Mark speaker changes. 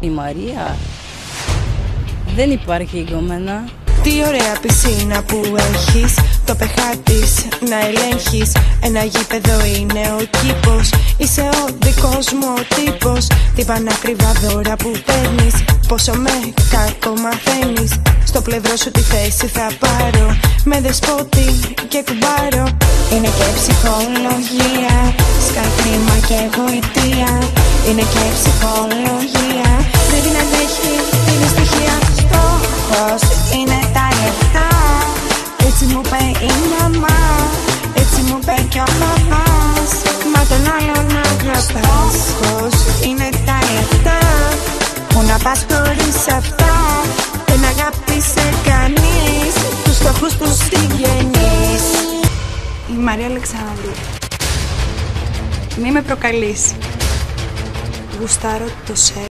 Speaker 1: Η Μαρία δεν υπάρχει γκόμενα.
Speaker 2: Τι ωραία πισίνα που έχεις, το πεχάτης να ελέγχεις. Ένα γήπεδο είναι ο κήπος, είσαι ο δικός μου ο τύπος. Τι πανάκριβα δώρα που παίρνεις, πόσο με κακό μαθαίνεις. Στο πλευρό σου τη θέση θα πάρω, με δεσπότη και κουμπάρω. Είναι και ψυχολογία, σκαλκρίμα και γοητεία. Είναι και ψυχολογία, δεν την αντέχει, είναι στοιχεία. Στόχος είναι τα λεφτά, έτσι μου είπε η μαμά, έτσι μου είπε κι ο παπάς. Μα τον άλλον να αγαπάς. Στόχος είναι τα λεφτά, που να πας χωρίς αυτά. Δεν αγάπησε κανείς τους στόχους τους συγγενείς.
Speaker 3: Η Μαρία Αλεξάνδρου. Μη με προκαλείς. Γουστάρω το σεξ